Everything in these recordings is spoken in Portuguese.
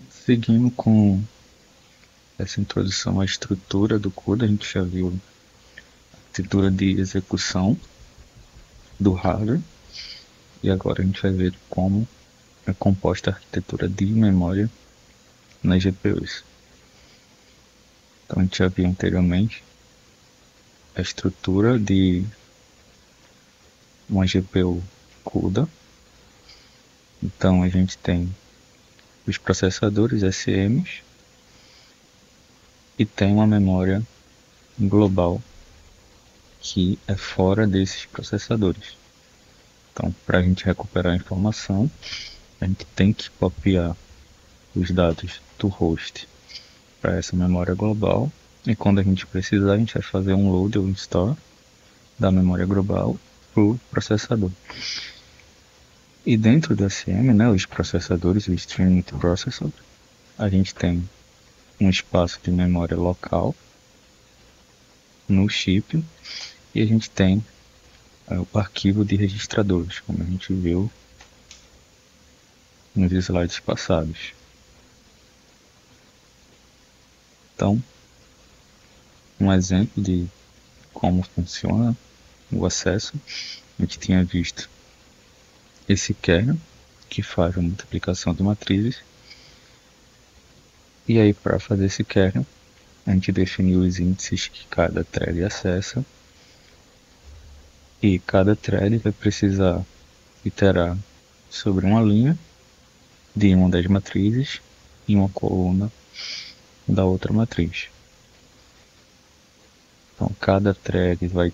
Seguindo com essa introdução à estrutura do código, a gente já viu a arquitetura de execução do hardware e agora a gente vai ver como é composta a arquitetura de memória nas GPUs. Então a gente já viu anteriormente a estrutura de uma GPU CUDA. Então a gente tem os processadores SMs e tem uma memória global que é fora desses processadores. Então, para a gente recuperar a informação, a gente tem que copiar os dados do host para essa memória global, e quando a gente precisar, a gente vai fazer um load ou um store da memória global para o processador. E dentro do SM, né, os processadores, o Stream Processor, a gente tem um espaço de memória local no chip e a gente tem o arquivo de registradores, como a gente viu nos slides passados. Então, um exemplo de como funciona o acesso, a gente tinha visto esse kernel que faz a multiplicação de matrizes, e aí para fazer esse kernel a gente definiu os índices que cada thread acessa, e cada thread vai precisar iterar sobre uma linha de uma das matrizes e uma coluna da outra matriz. Então cada thread vai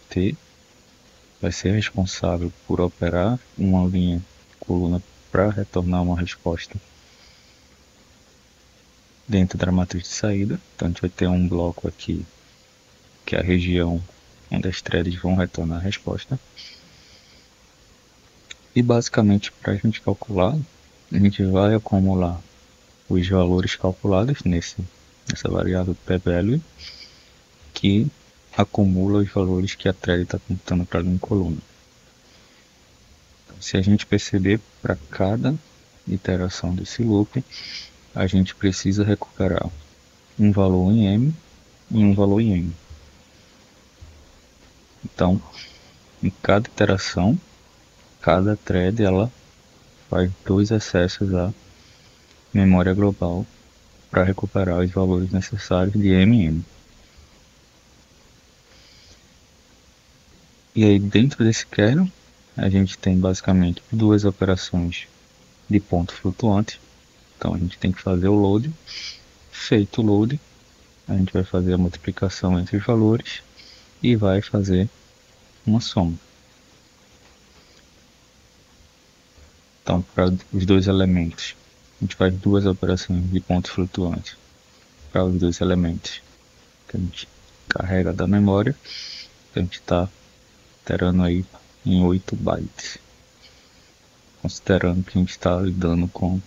ser responsável por operar uma linha coluna para retornar uma resposta dentro da matriz de saída. Então a gente vai ter um bloco aqui que é a região onde as threads vão retornar a resposta. E basicamente, para a gente calcular, a gente vai acumular os valores calculados nessa variável pvalue, que acumula os valores que a thread está computando para a coluna. Então, se a gente perceber, para cada iteração desse loop, a gente precisa recuperar um valor em M e um valor em N. Então, em cada iteração, cada thread ela faz 2 acessos à memória global para recuperar os valores necessários de M e N. E aí dentro desse kernel a gente tem basicamente duas operações de ponto flutuante. Então a gente tem que fazer o load. Feito o load, a gente vai fazer a multiplicação entre os valores e vai fazer uma soma. Então, para os dois elementos, a gente faz duas operações de ponto flutuante para os dois elementos que a gente carrega da memória. A gente está iterando aí em 8 bytes, considerando que a gente está lidando com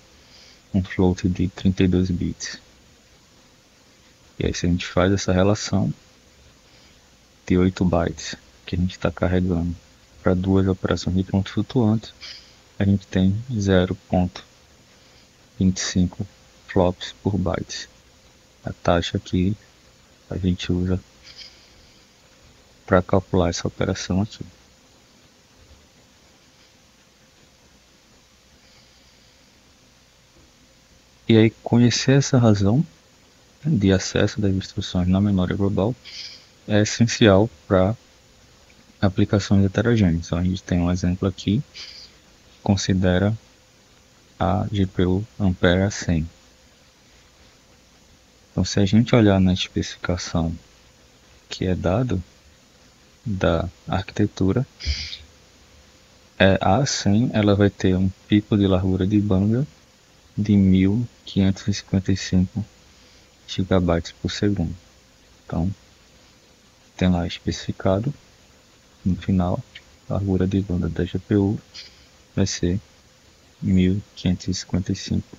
um float de 32 bits. E aí se a gente faz essa relação de 8 bytes que a gente está carregando para duas operações de ponto flutuante, a gente tem 0.25 flops por byte. A taxa que a gente usa para calcular essa operação aqui. E aí conhecer essa razão de acesso das instruções na memória global é essencial para aplicações heterogêneas. Então a gente tem um exemplo aqui, considera a GPU Ampere A100. Então se a gente olhar na especificação que é dado da arquitetura, a A100 ela vai ter um pico de largura de banda de 1555 GB por segundo. Então tem lá especificado no final, a largura de banda da GPU vai ser 1555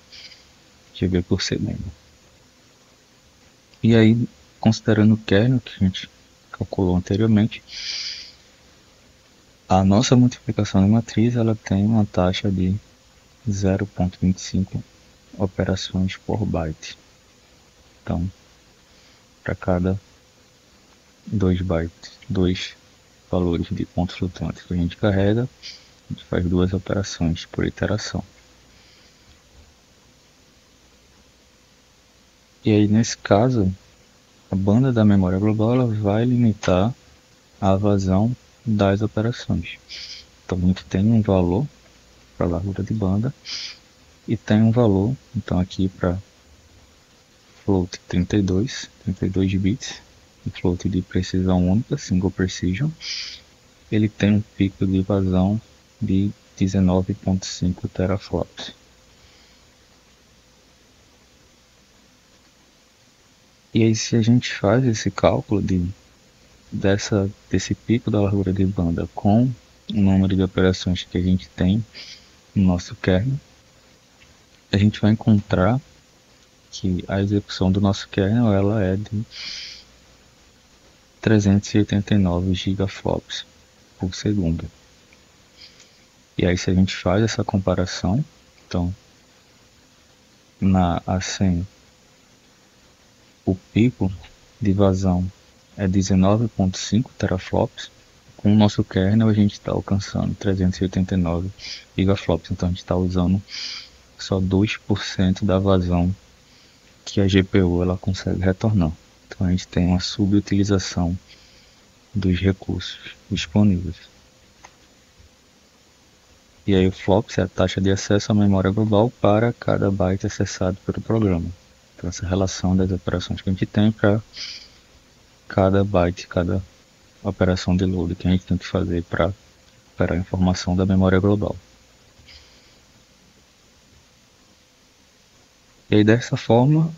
GB por segundo. E aí, considerando o kernel que a gente calculou anteriormente, a nossa multiplicação de matriz ela tem uma taxa de 0.25 operações por byte. Então, para cada 2 bytes, 2 valores de pontos flutuantes que a gente carrega, a gente faz 2 operações por iteração. E aí, nesse caso, a banda da memória global ela vai limitar a vazão das operações. Então, a gente tem um valor para a largura de banda e tem um valor, então aqui para float 32 bits, e float de precisão única, single precision, ele tem um pico de vazão de 19.5 teraflops. E aí, se a gente faz esse cálculo desse pico da largura de banda com o número de operações que a gente tem no nosso kernel, a gente vai encontrar que a execução do nosso kernel ela é de 389 gigaflops por segundo. E aí, se a gente faz essa comparação, então na A100 o pico de vazão é 19.5 teraflops, com o nosso kernel a gente está alcançando 389 gigaflops, então a gente está usando só 2% da vazão que a GPU ela consegue retornar. Então a gente tem uma subutilização dos recursos disponíveis. E aí o flops é a taxa de acesso à memória global para cada byte acessado pelo programa. Então essa relação das operações que a gente tem para cada byte, cada operação de load que a gente tem que fazer para recuperar a informação da memória global. E aí dessa forma,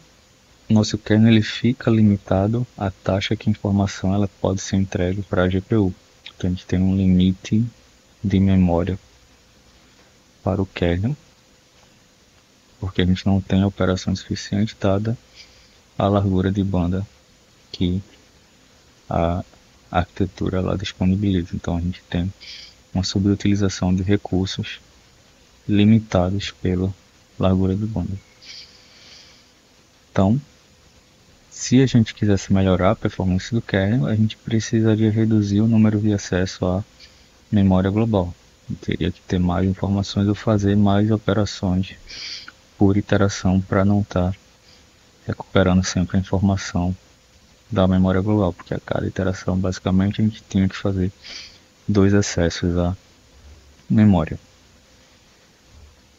nosso kernel ele fica limitado à taxa que a informação ela pode ser entregue para a GPU. Então a gente tem um limite de memória para o kernel, porque a gente não tem operação suficiente dada a largura de banda que a arquitetura lá disponibiliza. Então a gente tem uma subutilização de recursos limitados pela largura de banda. Então, se a gente quisesse melhorar a performance do kernel, a gente precisaria reduzir o número de acesso à memória global. Teria que ter mais informações ou fazer mais operações por iteração para não estar recuperando sempre a informação da memória global, porque a cada iteração basicamente a gente tinha que fazer 2 acessos à memória.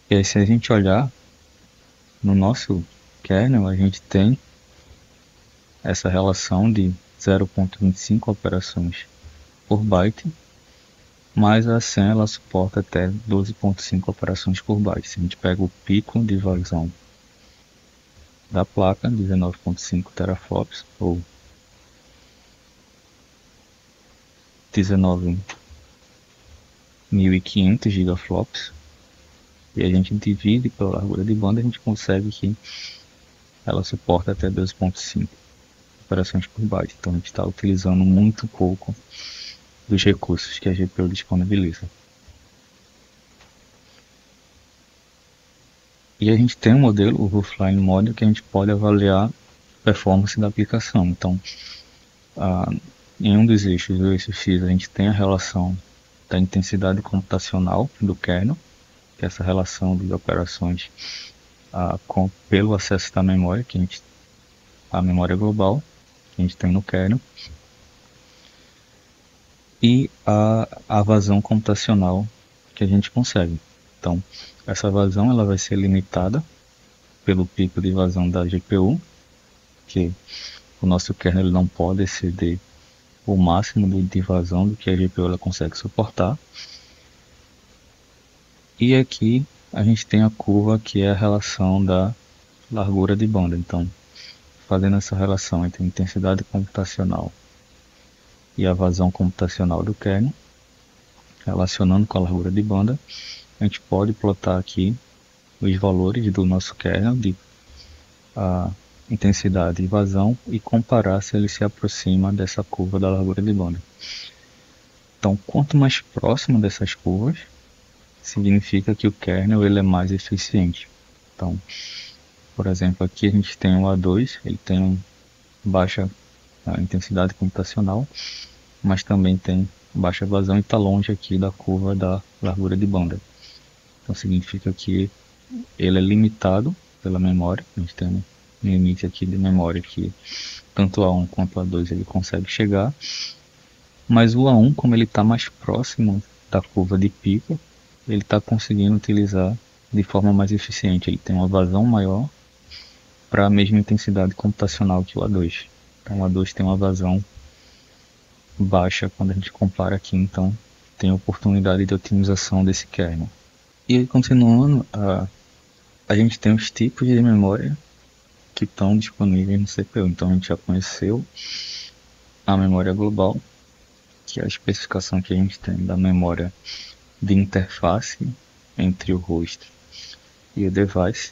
E aí, se a gente olhar no nosso kernel, a gente tem essa relação de 0.25 operações por byte, mas a SEM ela suporta até 12.5 operações por byte. Se a gente pega o pico de vazão da placa, 19.5 teraflops, ou 19.500 gigaflops, e a gente divide pela largura de banda, a gente consegue que ela suporta até 12.5 operações por byte. Então a gente está utilizando muito pouco dos recursos que a GPU disponibiliza. E a gente tem um modelo, o Roofline Model, que a gente pode avaliar a performance da aplicação. Então, em um dos eixos, o eixo X, a gente tem a relação da intensidade computacional do kernel, que é essa relação de operações pelo acesso da memória, a memória global que a gente tem no kernel, e a vazão computacional que a gente consegue. Então, essa vazão ela vai ser limitada pelo pico de vazão da GPU, que o nosso kernel não pode exceder o máximo de vazão do que a GPU ela consegue suportar. E aqui a gente tem a curva que é a relação da largura de banda. Então, fazendo essa relação entre a intensidade computacional e a vazão computacional do kernel, relacionando com a largura de banda, a gente pode plotar aqui os valores do nosso kernel de intensidade e vazão e comparar se ele se aproxima dessa curva da largura de banda. Então, quanto mais próximo dessas curvas, significa que o kernel ele é mais eficiente. Então, Por exemplo, aqui a gente tem o A2, ele tem baixa intensidade computacional, mas também tem baixa vazão e está longe aqui da curva da largura de banda. Então significa que ele é limitado pela memória. A gente tem um limite aqui de memória que tanto o A1 quanto o A2 ele consegue chegar, mas o A1, como ele está mais próximo da curva de pico, ele está conseguindo utilizar de forma mais eficiente. Ele tem uma vazão maior para a mesma intensidade computacional que o A2. Então o A2 tem uma vazão baixa quando a gente compara aqui, então tem oportunidade de otimização desse kernel. E aí, continuando, a gente tem os tipos de memória que estão disponíveis no CPU. Então a gente já conheceu a memória global, que é a especificação que a gente tem da memória de interface entre o host e o device.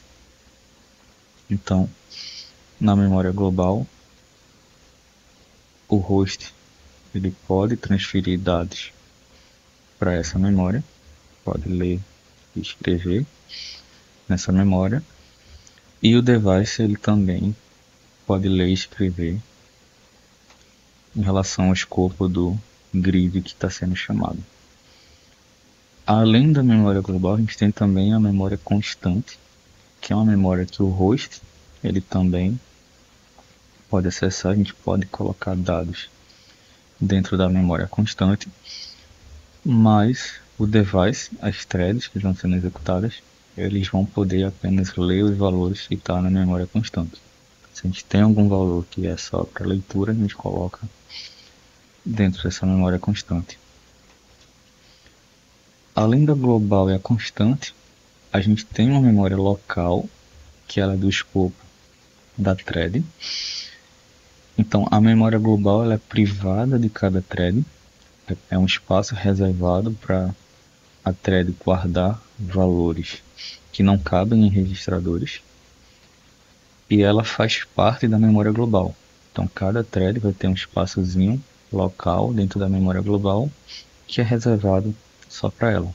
Então, na memória global, o host ele pode transferir dados para essa memória, pode ler e escrever nessa memória, e o device ele também pode ler e escrever em relação ao escopo do grid que está sendo chamado. Além da memória global, a gente tem também a memória constante, que é uma memória que o host ele também pode acessar. A gente pode colocar dados dentro da memória constante, mas o device, as threads que estão sendo executadas, eles vão poder apenas ler os valores que estão na memória constante. Se a gente tem algum valor que é só para leitura, a gente coloca dentro dessa memória constante. Além da global e a constante, a gente tem uma memória local, que ela é do escopo da thread. Então, a memória global ela é privada de cada thread, é um espaço reservado para a thread guardar valores que não cabem em registradores, e ela faz parte da memória global. Então, cada thread vai ter um espaçozinho local dentro da memória global que é reservado só para ela.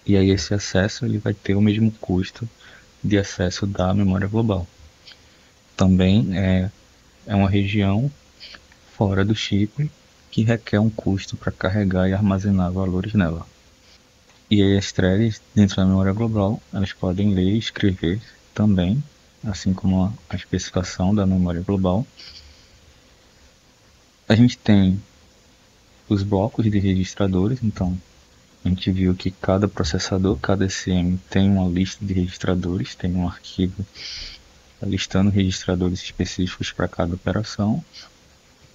E aí esse acesso ele vai ter o mesmo custo de acesso da memória global. Também é uma região fora do chip que requer um custo para carregar e armazenar valores nela. E aí as threads dentro da memória global, elas podem ler e escrever também, assim como a especificação da memória global. A gente tem os blocos de registradores, então a gente viu que cada processador, cada SM tem uma lista de registradores, tem um arquivo listando registradores específicos para cada operação.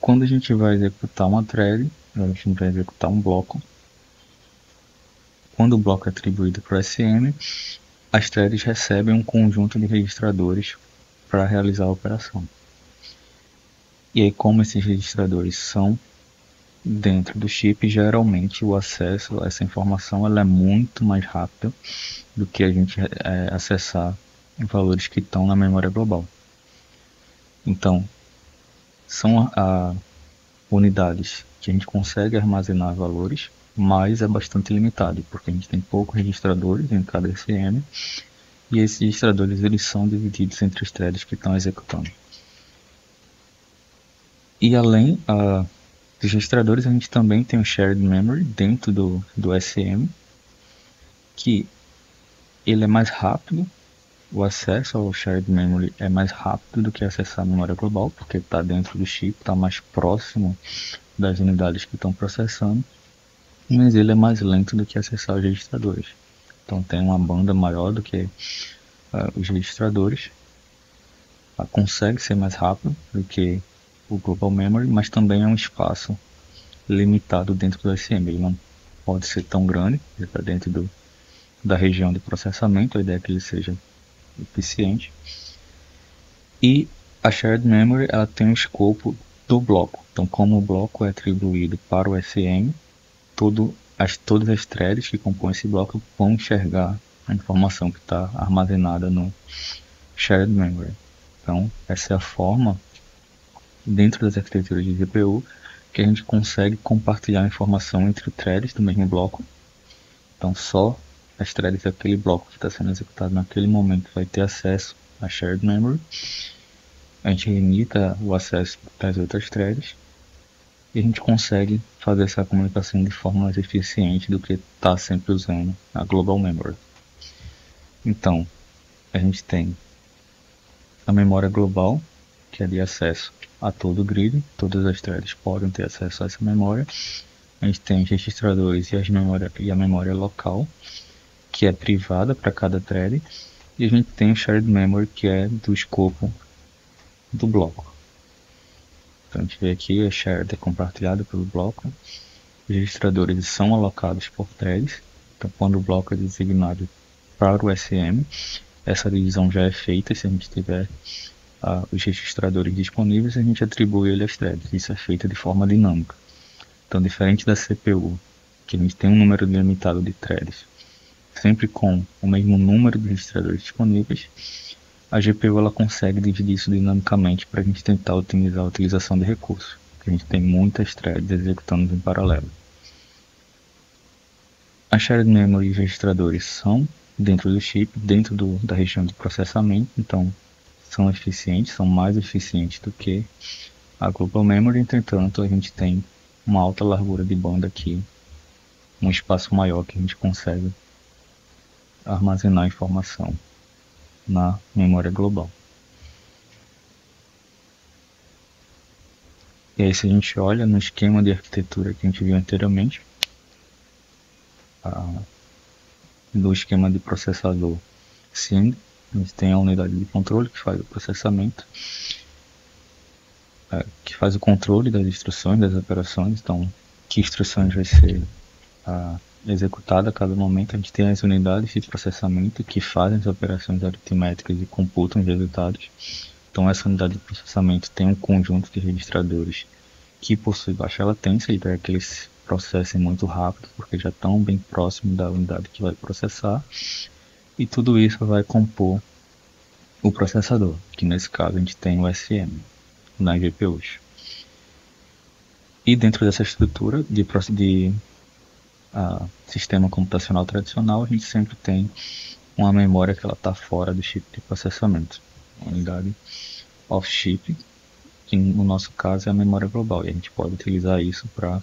Quando a gente vai executar uma thread, a gente vai executar um bloco. Quando o bloco é atribuído para o SM, as threads recebem um conjunto de registradores para realizar a operação. E aí, como esses registradores são dentro do chip, geralmente o acesso a essa informação ela é muito mais rápido do que a gente acessar valores que estão na memória global. Então, são unidades que a gente consegue armazenar valores, mas é bastante limitado, porque a gente tem poucos registradores em cada SM, e esses registradores eles são divididos entre os threads que estão executando. E além dos registradores, a gente também tem o Shared Memory dentro do SM, que ele é mais rápido, o acesso ao Shared Memory é mais rápido do que acessar a memória global, porque está dentro do chip, está mais próximo das unidades que estão processando, mas ele é mais lento do que acessar os registradores. Então tem uma banda maior do que os registradores, consegue ser mais rápido do que o Global Memory, mas também é um espaço limitado dentro do SM. Ele não pode ser tão grande, ele está dentro da região de processamento, a ideia é que ele seja eficiente. E a Shared Memory ela tem o escopo do bloco. Então, como o bloco é atribuído para o SM, todas as threads que compõem esse bloco vão enxergar a informação que está armazenada no Shared Memory. Então, essa é a forma, dentro das arquiteturas de GPU, que a gente consegue compartilhar a informação entre threads do mesmo bloco. Então, só as threads daquele bloco que está sendo executado naquele momento vai ter acesso a shared memory, a gente limita o acesso das outras threads e a gente consegue fazer essa comunicação de forma mais eficiente do que estar sempre usando a global memory. Então, a gente tem a memória global, que é de acesso a todo o grid, todas as threads podem ter acesso a essa memória. A gente tem os registradores e a memória local, que é privada para cada thread, e a gente tem o shared memory, que é do escopo do bloco. Então a gente vê aqui, a shared é compartilhada pelo bloco, os registradores são alocados por threads, então quando o bloco é designado para o SM, essa divisão já é feita. Se a gente tiver os registradores disponíveis, a gente atribui ele às threads. Isso é feito de forma dinâmica. Então, diferente da CPU, que a gente tem um número limitado de threads, sempre com o mesmo número de registradores disponíveis, a GPU ela consegue dividir isso dinamicamente para a gente tentar otimizar a utilização de recursos, porque a gente tem muitas threads executando em paralelo. A shared memory e os registradores são dentro do chip, dentro da região de processamento, então são eficientes, são mais eficientes do que a global memory. Entretanto, a gente tem uma alta largura de banda aqui, um espaço maior que a gente consegue armazenar informação na memória global. E aí, se a gente olha no esquema de arquitetura que a gente viu anteriormente, do esquema de processador SIMD, a gente tem a unidade de controle que faz o processamento, que faz o controle das instruções, das operações. Então, que instruções vai ser executada a cada momento. A gente tem as unidades de processamento que fazem as operações aritméticas e computam os resultados. Então, essa unidade de processamento tem um conjunto de registradores que possui baixa latência, e para que eles processem muito rápido, porque já estão bem próximo da unidade que vai processar. E tudo isso vai compor o processador, que nesse caso a gente tem o SM nas GPUs. E dentro dessa estrutura de sistema computacional tradicional, a gente sempre tem uma memória que ela está fora do chip de processamento, a unidade off-chip, que no nosso caso é a memória global, e a gente pode utilizar isso para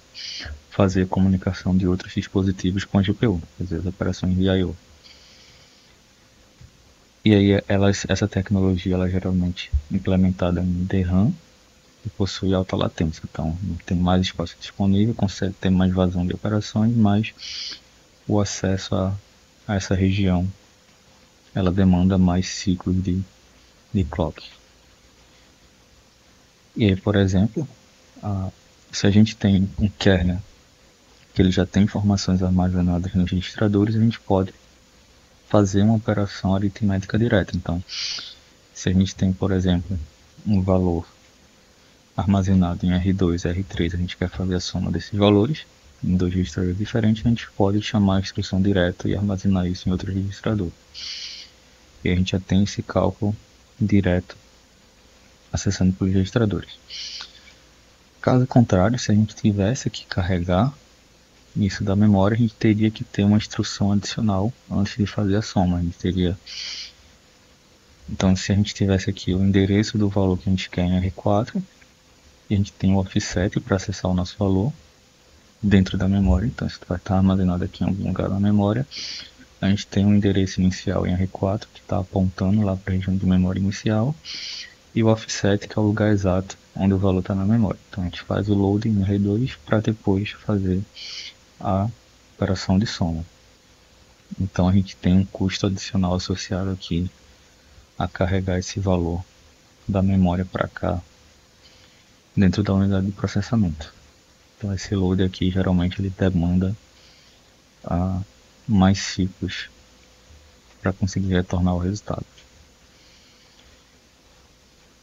fazer comunicação de outros dispositivos com a GPU, fazer as operações de I/O. E aí essa tecnologia ela é geralmente implementada em DRAM e possui alta latência, então tem mais espaço disponível, consegue ter mais vazão de operações, mas o acesso a essa região ela demanda mais ciclos de clock. E aí, por exemplo, se a gente tem um kernel que ele já tem informações armazenadas nos registradores, a gente pode fazer uma operação aritmética direta. Então, se a gente tem, por exemplo, um valor armazenado em R2 e R3, a gente quer fazer a soma desses valores em dois registradores diferentes, a gente pode chamar a instrução direta e armazenar isso em outro registrador. E a gente já tem esse cálculo direto acessando pelos registradores. Caso contrário, se a gente tivesse que carregar isso da memória, a gente teria que ter uma instrução adicional antes de fazer a soma. A gente teria... Então, se a gente tivesse aqui o endereço do valor que a gente quer em R4, e a gente tem o offset para acessar o nosso valor dentro da memória, então isso vai estar armazenado aqui em algum lugar na memória. A gente tem um endereço inicial em R4 que está apontando lá para a região de memória inicial, e o offset, que é o lugar exato onde o valor está na memória. Então a gente faz o loading em R2 para depois fazer a operação de soma. Então a gente tem um custo adicional associado aqui a carregar esse valor da memória para cá dentro da unidade de processamento. Então esse load aqui geralmente ele demanda mais ciclos para conseguir retornar o resultado.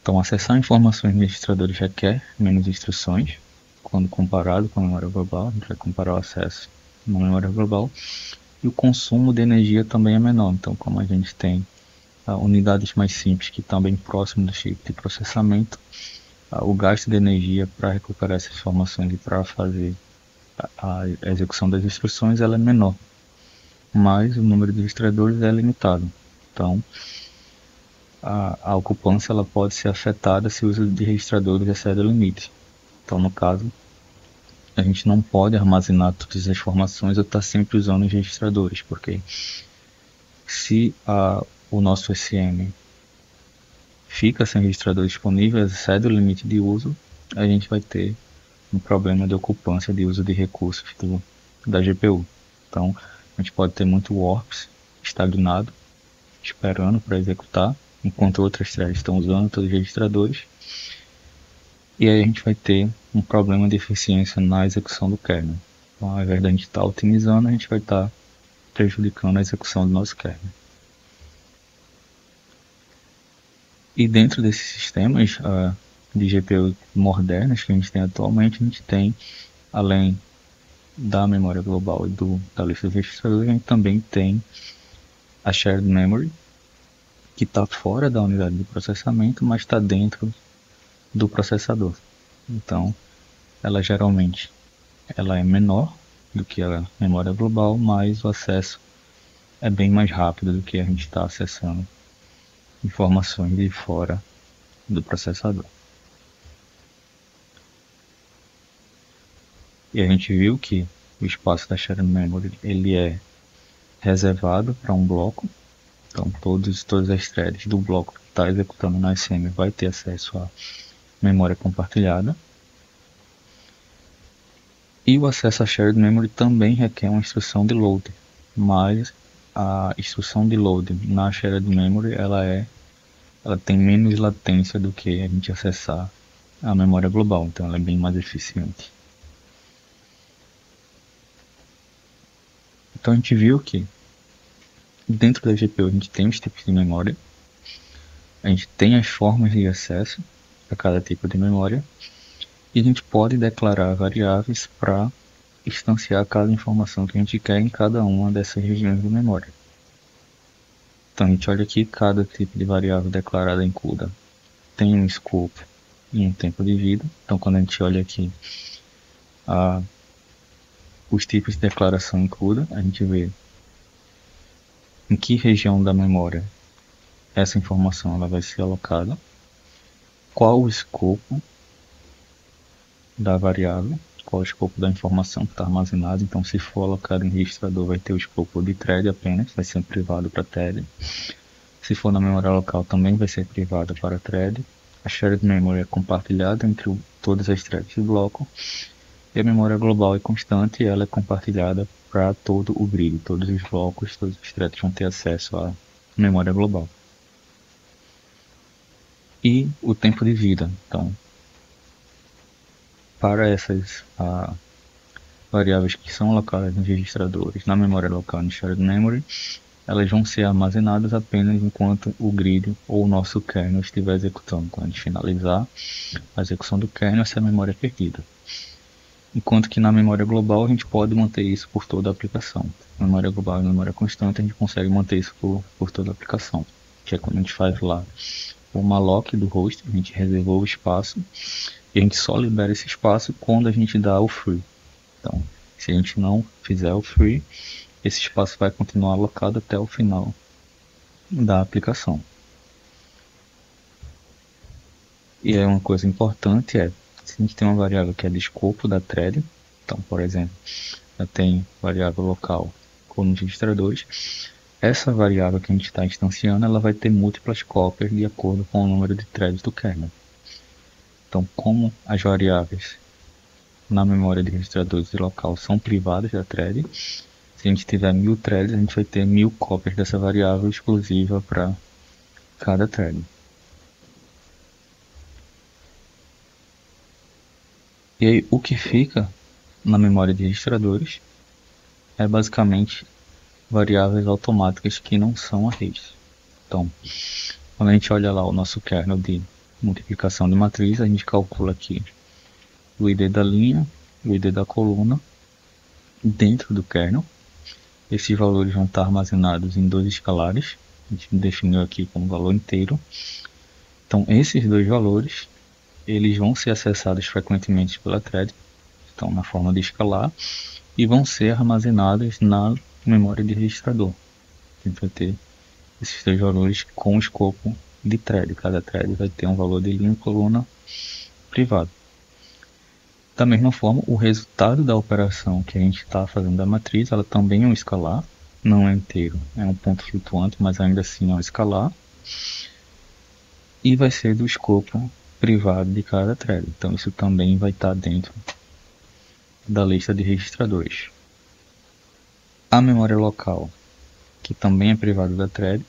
Então acessar informações de registradores requer menos instruções quando comparado com a memória global. A gente vai comparar o acesso na memória global, e o consumo de energia também é menor. Então, como a gente tem unidades mais simples que estão bem próximo do chip de processamento, o gasto de energia para recuperar essas informações e para fazer a execução das instruções ela é menor, mas o número de registradores é limitado. Então a ocupância ela pode ser afetada se o uso de registradores excede o limite. Então, no caso, a gente não pode armazenar todas as informações ou estar sempre usando os registradores, porque se o nosso SM fica sem registrador disponível, excede o limite de uso, a gente vai ter um problema de ocupância de uso de recursos da GPU. Então, a gente pode ter muito warps estagnado, esperando para executar, enquanto outras threads estão usando todos os registradores. E aí a gente vai ter um problema de eficiência na execução do kernel. Então, ao invés de a gente estar otimizando, a gente vai estar prejudicando a execução do nosso kernel. E dentro desses sistemas de GPU modernos que a gente tem atualmente, a gente tem, além da memória global e da lista de registradores, a gente também tem a shared memory, que está fora da unidade de processamento, mas está dentro do processador. Então, ela geralmente ela é menor do que a memória global, mas o acesso é bem mais rápido do que a gente está acessando informações de fora do processador. E a gente viu que o espaço da shared memory ele é reservado para um bloco. Então todas as threads do bloco que está executando na SM vai ter acesso à memória compartilhada. E o acesso à shared memory também requer uma instrução de load, mas a instrução de load na shared memory ela tem menos latência do que a gente acessar a memória global, então ela é bem mais eficiente. Então a gente viu que dentro da GPU a gente tem os tipos de memória, a gente tem as formas de acesso a cada tipo de memória, e a gente pode declarar variáveis para instanciar cada informação que a gente quer em cada uma dessas regiões de memória. Então a gente olha aqui, cada tipo de variável declarada em CUDA tem um scope e um tempo de vida. Então quando a gente olha aqui os tipos de declaração em CUDA, a gente vê em que região da memória essa informação ela vai ser alocada, qual o escopo da variável, qual o escopo da informação que está armazenada. Então se for alocado em registrador vai ter o escopo de thread apenas, vai ser um privado para thread. Se for na memória local também vai ser privada para thread. A shared memory é compartilhada entre todas as threads do bloco. E a memória global é constante e ela é compartilhada para todo o grid. Todos os blocos, todos os threads vão ter acesso à memória global. E o tempo de vida. Então, para essas variáveis que são alocadas nos registradores na memória local no shared memory, elas vão ser armazenadas apenas enquanto o grid ou o nosso kernel estiver executando. Quando a gente finalizar a execução do kernel, essa memória é perdida. Enquanto que na memória global a gente pode manter isso por toda a aplicação. Na memória global e memória constante a gente consegue manter isso por toda a aplicação. Que é quando a gente faz lá o malloc do host, a gente reservou o espaço e a gente só libera esse espaço quando a gente dá o free. Então, se a gente não fizer o free, esse espaço vai continuar alocado até o final da aplicação. E aí uma coisa importante se a gente tem uma variável que é de escopo da thread, então, por exemplo, já tem variável local ou nos registradores, essa variável que a gente está instanciando, ela vai ter múltiplas cópias de acordo com o número de threads do kernel. Então, como as variáveis na memória de registradores de local são privadas da thread, se a gente tiver 1000 threads, a gente vai ter 1000 cópias dessa variável exclusiva para cada thread. E aí, o que fica na memória de registradores é basicamente variáveis automáticas que não são arrays. Então, quando a gente olha lá o nosso kernel de multiplicação de matriz, a gente calcula aqui o ID da linha, o ID da coluna dentro do kernel. Esses valores vão estar armazenados em dois escalares, a gente definiu aqui como valor inteiro. Então esses dois valores eles vão ser acessados frequentemente pela thread, então na forma de escalar, e vão ser armazenados na memória de registrador. A gente vai ter esses dois valores com o escopo de thread. Cada thread vai ter um valor de linha e coluna privado. Da mesma forma, o resultado da operação que a gente está fazendo da matriz, ela também é um escalar, não é inteiro, é um ponto flutuante, mas ainda assim é um escalar, e vai ser do escopo privado de cada thread. Então isso também vai estar dentro da lista de registradores. A memória local, que também é privada da thread,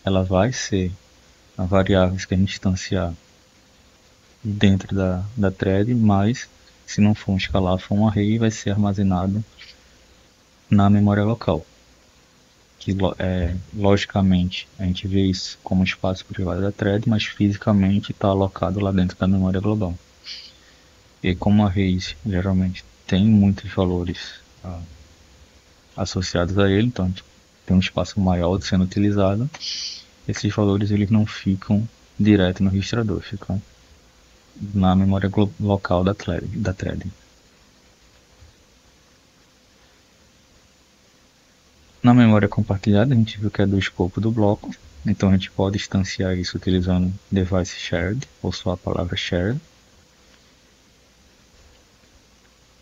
ela vai ser a variável que a gente instanciar dentro da thread, mas se não for um escalar, for um array, vai ser armazenado na memória local. Que logicamente a gente vê isso como espaço privado da thread, mas fisicamente está alocado lá dentro da memória global. E como arrays geralmente tem muitos valores associados a ele, então a gente tem um espaço maior sendo utilizado, esses valores eles não ficam direto no registrador, ficam na memória local da thread. Na memória compartilhada, a gente viu que é do escopo do bloco, então a gente pode instanciar isso utilizando device shared, ou só a palavra shared.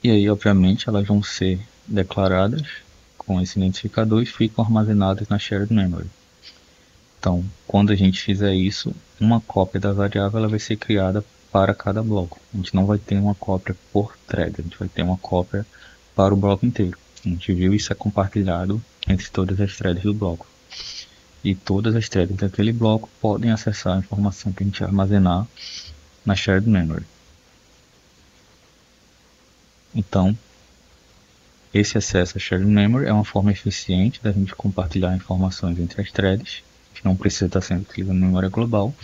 E aí, obviamente, elas vão ser declaradas com esse identificador e ficam armazenadas na shared memory. Então, quando a gente fizer isso, uma cópia da variável ela vai ser criada para cada bloco. A gente não vai ter uma cópia por thread, a gente vai ter uma cópia para o bloco inteiro. A gente viu isso é compartilhado entre todas as threads do bloco. E todas as threads daquele bloco podem acessar a informação que a gente armazenar na shared memory. Então, esse acesso à shared memory é uma forma eficiente da gente compartilhar informações entre as threads, que não precisa estar sendo utilizada na memória global,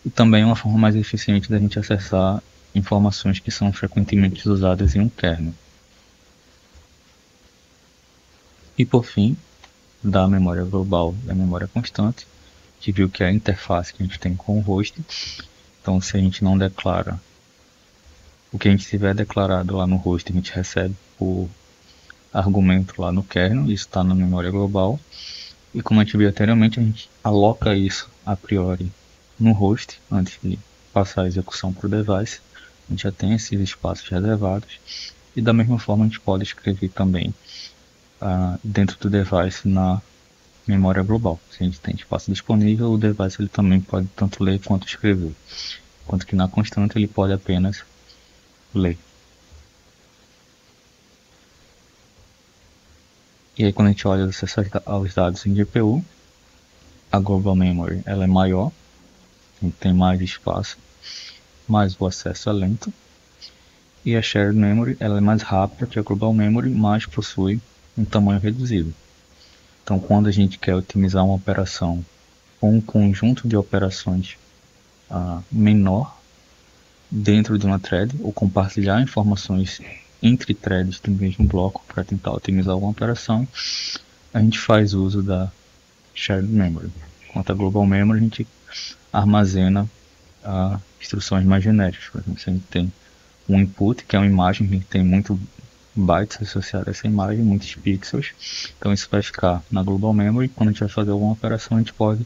e também é uma forma mais eficiente da gente acessar informações que são frequentemente usadas em um kernel. E por fim, da memória global e da memória constante, a gente viu que é a interface que a gente tem com o host. Então, se a gente não declara o que a gente tiver declarado lá no host, a gente recebe por argumento lá no kernel, isso está na memória global. E como a gente viu anteriormente, a gente aloca isso a priori no host, antes de passar a execução para o device. A gente já tem esses espaços reservados. E da mesma forma a gente pode escrever também dentro do device na memória global. Se a gente tem espaço disponível, o device ele também pode tanto ler quanto escrever. Enquanto que na constante ele pode apenas ler. E aí quando a gente olha o acesso aos dados em GPU, a Global Memory ela é maior, a gente tem mais espaço, mas o acesso é lento. E a Shared Memory ela é mais rápida que a Global Memory, mas possui um tamanho reduzido. Então quando a gente quer otimizar uma operação ou um conjunto de operações menor dentro de uma thread, ou compartilhar informações entre threads do mesmo bloco para tentar otimizar alguma operação, a gente faz uso da Shared Memory. Quanto a Global Memory, a gente armazena instruções mais genéricas. Por exemplo, se a gente tem um input, que é uma imagem que tem muito bytes associados a essa imagem, muitos pixels, então isso vai ficar na Global Memory. Quando a gente vai fazer alguma operação, a gente pode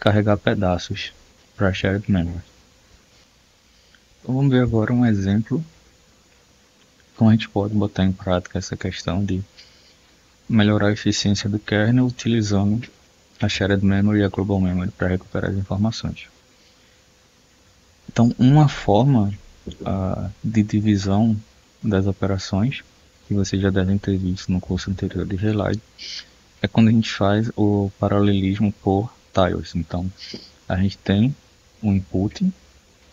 carregar pedaços para a Shared Memory. Então vamos ver agora um exemplo como a gente pode botar em prática essa questão de melhorar a eficiência do kernel utilizando a Shared Memory e a Global Memory para recuperar as informações. Então, uma forma de divisão das operações, que vocês já devem ter visto no curso anterior de Glide, é quando a gente faz o paralelismo por tiles. Então, a gente tem um input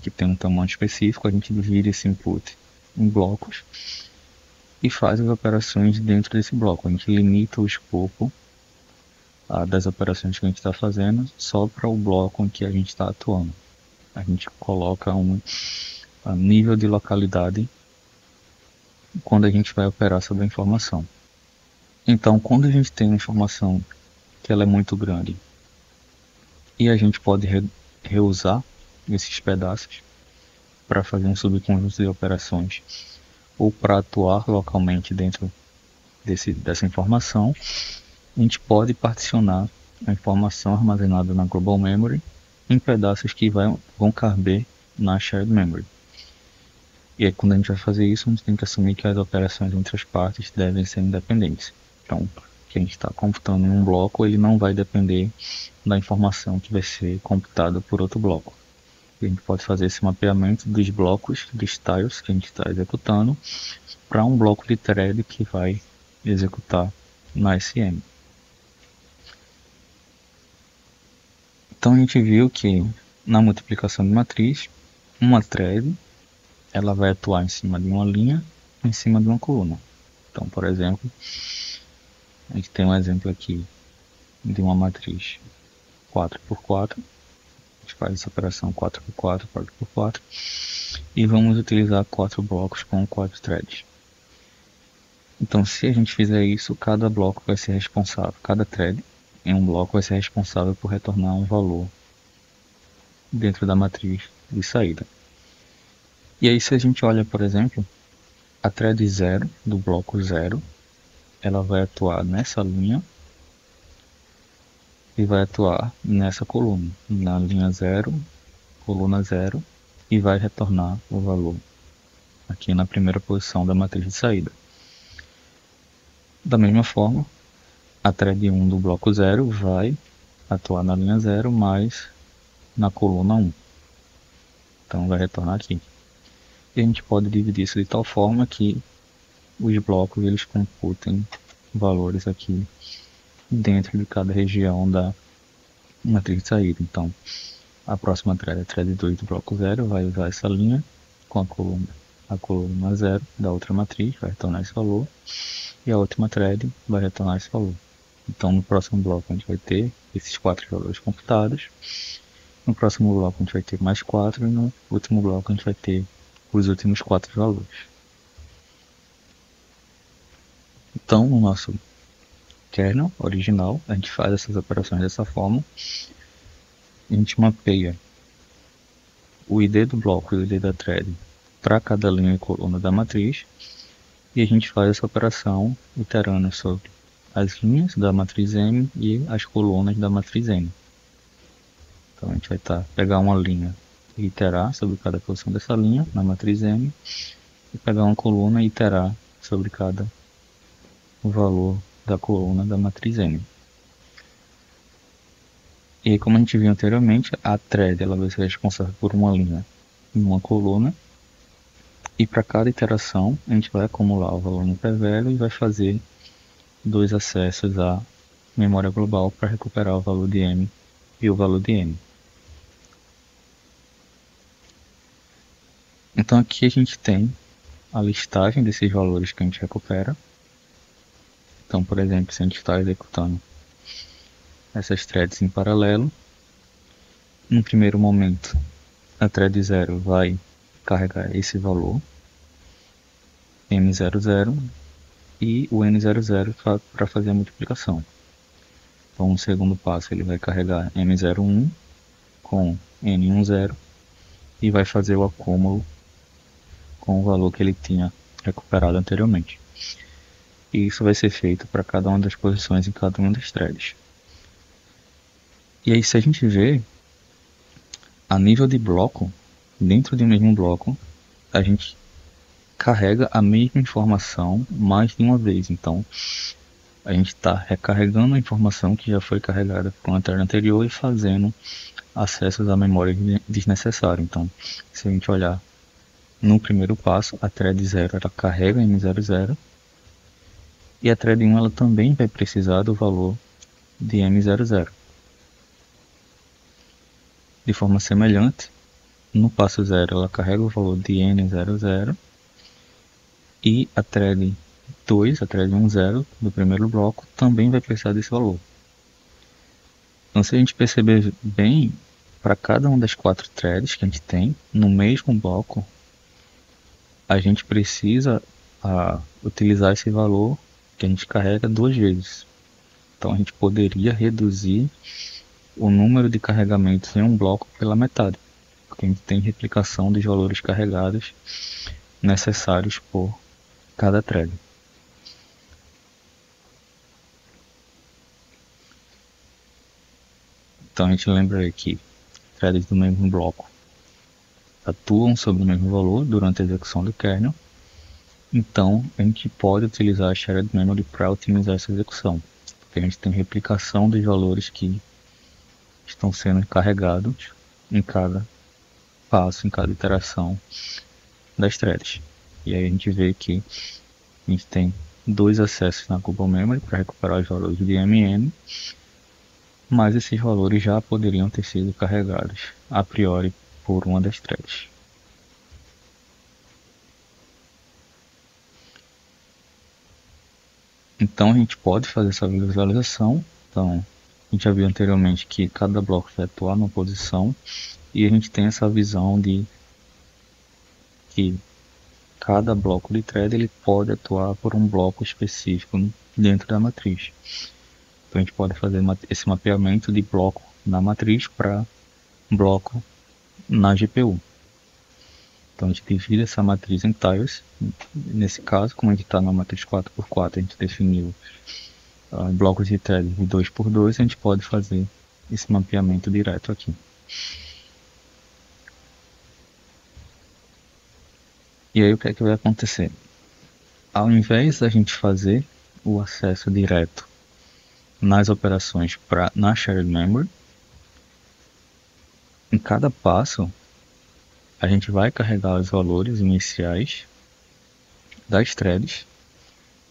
que tem um tamanho específico, a gente divide esse input em blocos e faz as operações dentro desse bloco. A gente limita o escopo das operações que a gente está fazendo só para o bloco em que a gente está atuando. A gente coloca um nível de localidade quando a gente vai operar sobre a informação. Então, quando a gente tem uma informação que ela é muito grande e a gente pode reusar esses pedaços para fazer um subconjunto de operações ou para atuar localmente dentro dessa informação, a gente pode particionar a informação armazenada na Global Memory em pedaços que vão caber na shared memory. E aí, quando a gente vai fazer isso, a gente tem que assumir que as operações entre as partes devem ser independentes. Então, o que a gente está computando em um bloco, ele não vai depender da informação que vai ser computada por outro bloco. E a gente pode fazer esse mapeamento dos blocos, dos tiles que a gente está executando, para um bloco de thread que vai executar na SM. Então a gente viu que na multiplicação de matriz, uma thread ela vai atuar em cima de uma linha, em cima de uma coluna. Então, por exemplo, a gente tem um exemplo aqui de uma matriz 4x4. A gente faz essa operação 4x4, 4x4 e vamos utilizar 4 blocos com 4 threads. Então, se a gente fizer isso, cada bloco vai ser responsável, cada thread em um bloco vai ser responsável por retornar um valor dentro da matriz de saída. E aí, se a gente olha, por exemplo, a thread 0 do bloco 0, ela vai atuar nessa linha e vai atuar nessa coluna, na linha 0, coluna 0, e vai retornar o valor aqui na primeira posição da matriz de saída. Da mesma forma, a thread 1 do bloco 0 vai atuar na linha 0, mas na coluna 1. Então vai retornar aqui. E a gente pode dividir isso de tal forma que os blocos eles computem valores aqui dentro de cada região da matriz de saída. Então, a próxima thread, a thread 2 do bloco 0, vai usar essa linha com a coluna 0 da outra matriz, vai retornar esse valor, e a última thread vai retornar esse valor. Então, no próximo bloco a gente vai ter esses 4 valores computados, no próximo bloco a gente vai ter mais 4, e no último bloco a gente vai ter os últimos 4 valores. Então, no nosso kernel original, a gente faz essas operações dessa forma. A gente mapeia o ID do bloco e o ID da thread para cada linha e coluna da matriz, e a gente faz essa operação iterando sobre as linhas da matriz M e as colunas da matriz N. Então a gente vai pegar uma linha e iterar sobre cada posição dessa linha na matriz M, e pegar uma coluna e iterar sobre cada valor da coluna da matriz N. E aí, como a gente viu anteriormente, a thread ela vai ser responsável por uma linha e uma coluna, e para cada iteração a gente vai acumular o valor no pré-velho e vai fazer 2 acessos à memória global para recuperar o valor de M e o valor de N. Então aqui a gente tem a listagem desses valores que a gente recupera. Então, por exemplo, se a gente está executando essas threads em paralelo, no primeiro momento a thread 0 vai carregar esse valor M00 e o N00 para fazer a multiplicação. Então, no segundo passo ele vai carregar M01 com N10 e vai fazer o acúmulo com o valor que ele tinha recuperado anteriormente. E isso vai ser feito para cada uma das posições em cada uma das threads. E aí, se a gente vê, a nível de bloco, dentro de um mesmo bloco, a gente carrega a mesma informação mais de uma vez. Então, a gente está recarregando a informação que já foi carregada por uma thread anterior e fazendo acessos à memória desnecessário. Então, se a gente olhar no primeiro passo, a thread 0 ela carrega M00 e a thread 1 ela também vai precisar do valor de M00. De forma semelhante, no passo 0 ela carrega o valor de N00 e a thread 2, a thread 10 do primeiro bloco, também vai precisar desse valor. Então, se a gente perceber bem, para cada uma das 4 threads que a gente tem no mesmo bloco, a gente precisa utilizar esse valor que a gente carrega 2 vezes. Então a gente poderia reduzir o número de carregamentos em um bloco pela metade, porque a gente tem replicação dos valores carregados necessários por cada thread. Então a gente lembra aí que threads do mesmo bloco atuam sobre o mesmo valor durante a execução do kernel, então a gente pode utilizar a shared memory para otimizar essa execução, porque a gente tem replicação dos valores que estão sendo carregados em cada passo, em cada iteração das threads. E aí a gente vê que a gente tem dois acessos na global memory para recuperar os valores de MN, mas esses valores já poderiam ter sido carregados a priori por uma das threads. Então a gente pode fazer essa visualização. Então a gente já viu anteriormente que cada bloco vai atuar numa posição, e a gente tem essa visão de que cada bloco de thread ele pode atuar por um bloco específico dentro da matriz. Então a gente pode fazer esse mapeamento de bloco na matriz para bloco na GPU. Então a gente divide essa matriz em tiles. Nesse caso, como a gente está na matriz 4x4, a gente definiu blocos de thread de 2x2, a gente pode fazer esse mapeamento direto aqui. E aí o que é que vai acontecer? Ao invés da gente fazer o acesso direto nas operações na shared memory, em cada passo a gente vai carregar os valores iniciais das threads,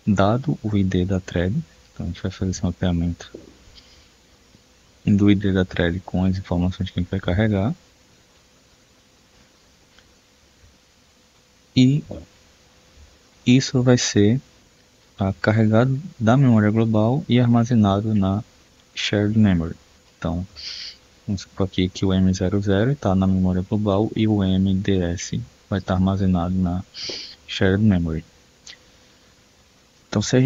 dado o ID da thread. Então a gente vai fazer esse mapeamento do ID da thread com as informações que a gente vai carregar, e isso vai ser carregado da memória global e armazenado na shared memory. Então vamos supor aqui que o M00 está na memória global e o MDS vai estar armazenado na shared memory. Então se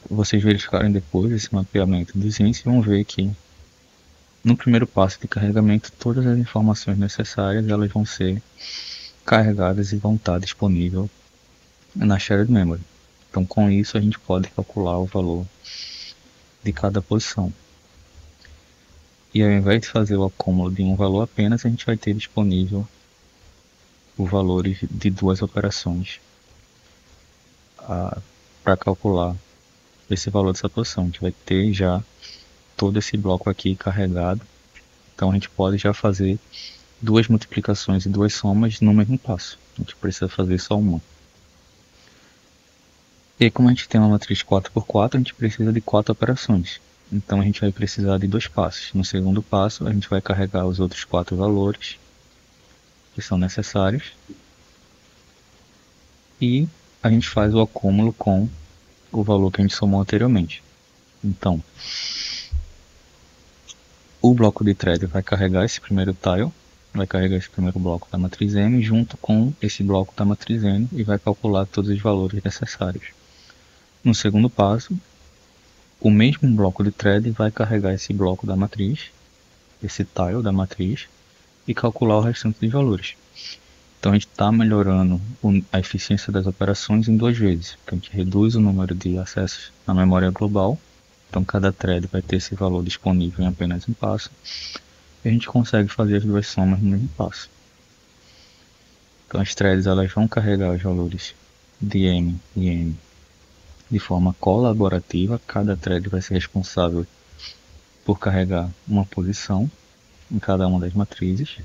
vocês verificarem depois esse mapeamento dos índices, vão ver que no primeiro passo de carregamento todas as informações necessárias elas vão ser carregadas e vão estar disponíveis na shared memory. Então com isso a gente pode calcular o valor de cada posição. E ao invés de fazer o acúmulo de um valor apenas, a gente vai ter disponível os valores de duas operações para calcular esse valor dessa posição. A gente vai ter já todo esse bloco aqui carregado. Então a gente pode já fazer duas multiplicações e duas somas no mesmo passo. A gente precisa fazer só uma. E como a gente tem uma matriz 4x4, a gente precisa de 4 operações. Então a gente vai precisar de 2 passos. No segundo passo, a gente vai carregar os outros 4 valores que são necessários. E a gente faz o acúmulo com o valor que a gente somou anteriormente. Então, o bloco de thread vai carregar esse primeiro tile, vai carregar esse primeiro bloco da matriz M junto com esse bloco da matriz N e vai calcular todos os valores necessários. No segundo passo, o mesmo bloco de thread vai carregar esse bloco da matriz, esse tile da matriz, e calcular o restante de valores. Então a gente está melhorando a eficiência das operações em 2 vezes. Porque a gente reduz o número de acessos na memória global, então cada thread vai ter esse valor disponível em apenas um passo, e a gente consegue fazer as duas somas no mesmo passo. Então as threads elas vão carregar os valores de M e N de forma colaborativa. Cada thread vai ser responsável por carregar uma posição em cada uma das matrizes,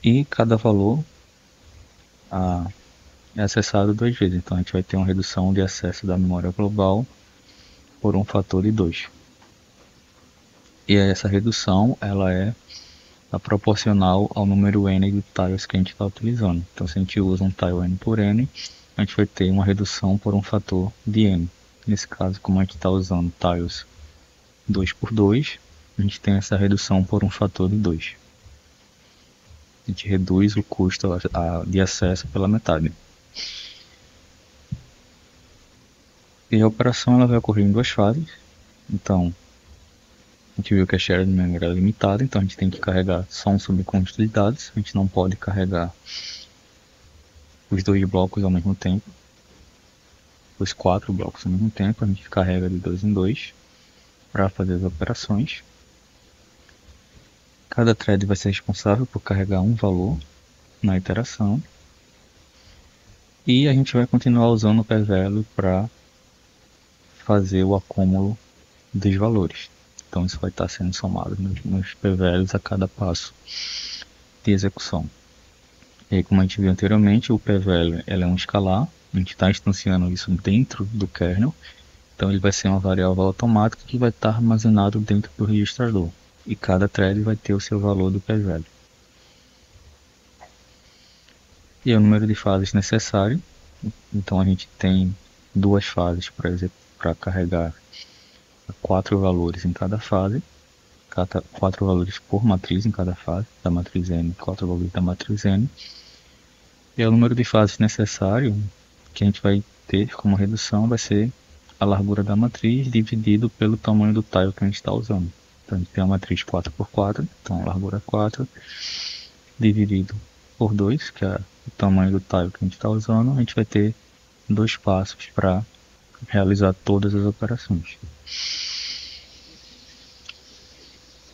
e cada valor é acessado 2 vezes. Então a gente vai ter uma redução de acesso da memória global por um fator de 2. E essa redução ela é proporcional ao número n de tiles que a gente está utilizando. Então se a gente usa um tile n por n, a gente vai ter uma redução por um fator de n. Nesse caso, como a gente está usando tiles 2x2, a gente tem essa redução por um fator de 2. A gente reduz o custo de acesso pela metade. E a operação ela vai ocorrer em 2 fases. Então, a gente viu que a shared memory é limitada, então a gente tem que carregar só um subconjunto de dados. A gente não pode carregar os 2 blocos ao mesmo tempo, os 4 blocos ao mesmo tempo. A gente carrega de 2 em 2 para fazer as operações. Cada thread vai ser responsável por carregar um valor na iteração. E a gente vai continuar usando o p-value para fazer o acúmulo dos valores. Então isso vai estar sendo somado nos p-values a cada passo de execução. E aí, como a gente viu anteriormente, o p-value é um escalar, a gente está instanciando isso dentro do kernel, então ele vai ser uma variável automática que vai estar armazenado dentro do registrador. E cada thread vai ter o seu valor do p-value. E é o número de fases necessário. Então a gente tem duas fases para carregar 4 valores em cada fase, 4 valores por matriz em cada fase, da matriz M, 4 valores da matriz N. E o número de fases necessário que a gente vai ter como redução vai ser a largura da matriz dividido pelo tamanho do tile que a gente está usando. Então a gente tem a matriz 4x4, então a largura 4, dividido por 2, que é o tamanho do tile que a gente está usando, a gente vai ter 2 passos para realizar todas as operações.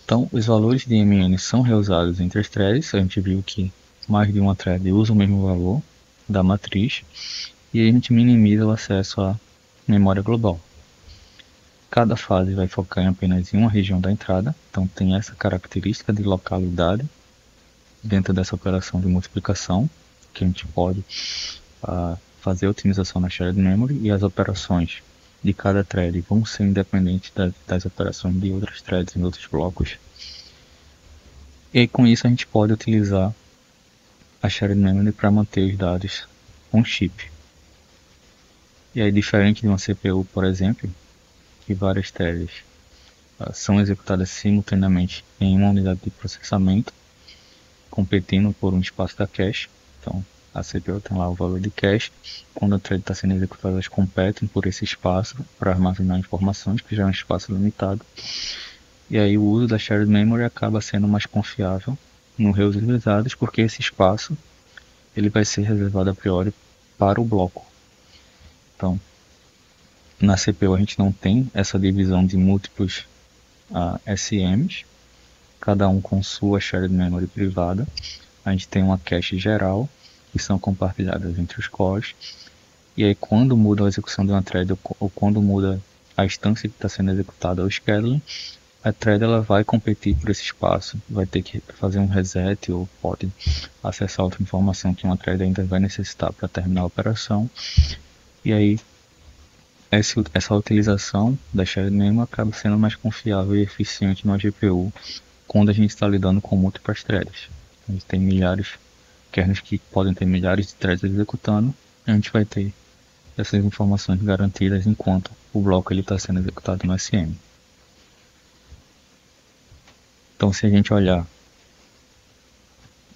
Então, os valores de MN são reusados entre as threads. A gente viu que mais de uma thread usa o mesmo valor da matriz. E aí a gente minimiza o acesso à memória global. Cada fase vai focar em apenas uma região da entrada. Então, tem essa característica de localidade dentro dessa operação de multiplicação, que a gente pode fazer a otimização na shared memory, e as operações de cada thread vão ser independentes das operações de outras threads em outros blocos. E com isso a gente pode utilizar a shared memory para manter os dados on chip. E aí, diferente de uma CPU, por exemplo, que várias threads são executadas simultaneamente em uma unidade de processamento, competindo por um espaço da cache. Então, a CPU tem lá o valor de cache. Quando a thread está sendo executada, elas competem por esse espaço para armazenar informações, que já é um espaço limitado. E aí o uso da shared memory acaba sendo mais confiável no reuse dos dados, porque esse espaço ele vai ser reservado a priori para o bloco. Então, na CPU a gente não tem essa divisão de múltiplos SMs, cada um com sua shared memory privada. A gente tem uma cache geral, que são compartilhadas entre os cores. E aí quando muda a execução de uma thread ou quando muda a instância que está sendo executada ou scheduling, a thread ela vai competir por esse espaço, vai ter que fazer um reset ou pode acessar outra informação que uma thread ainda vai necessitar para terminar a operação. E aí essa utilização da shared memory acaba sendo mais confiável e eficiente no GPU quando a gente está lidando com múltiplas threads. A gente tem milhares kernels que podem ter milhares de threads executando, e a gente vai ter essas informações garantidas enquanto o bloco está sendo executado no SM. Então, se a gente olhar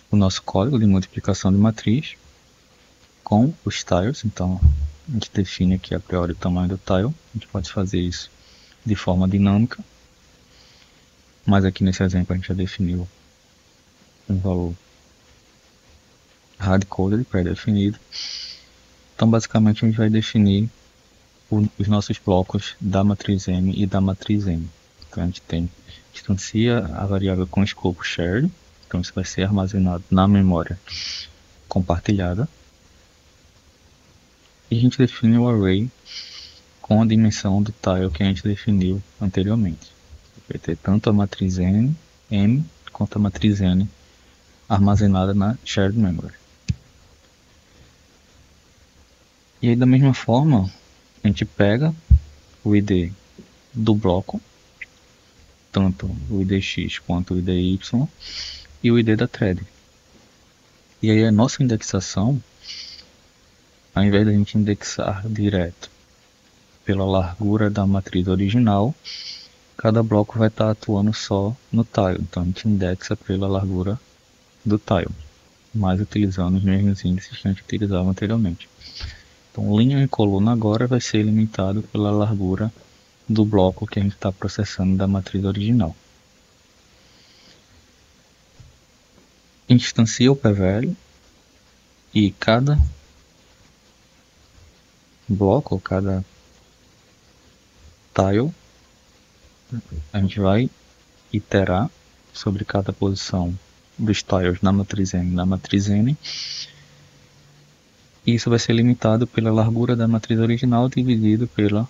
o nosso código de multiplicação de matriz com os tiles, então a gente define aqui a priori o tamanho do tile. A gente pode fazer isso de forma dinâmica, mas aqui nesse exemplo a gente já definiu um valor hard-coded, pré-definido. Então basicamente a gente vai definir os nossos blocos da matriz M e da matriz N. Então a gente instancia a variável com escopo shared, então isso vai ser armazenado na memória compartilhada. E a gente define o array com a dimensão do tile que a gente definiu anteriormente. Vai ter tanto a matriz M quanto a matriz N armazenada na shared memory. E aí da mesma forma, a gente pega o ID do bloco, tanto o ID X quanto o ID Y, e o ID da thread. E aí a nossa indexação, ao invés de a gente indexar direto pela largura da matriz original, cada bloco vai estar atuando só no tile. Então a gente indexa pela largura do tile, mas utilizando os mesmos índices que a gente utilizava anteriormente. Então linha e coluna agora vai ser limitado pela largura do bloco que a gente está processando da matriz original. Instancia o p-value e cada bloco ou cada tile a gente vai iterar sobre cada posição dos tiles na matriz M e na matriz N. E isso vai ser limitado pela largura da matriz original dividido pela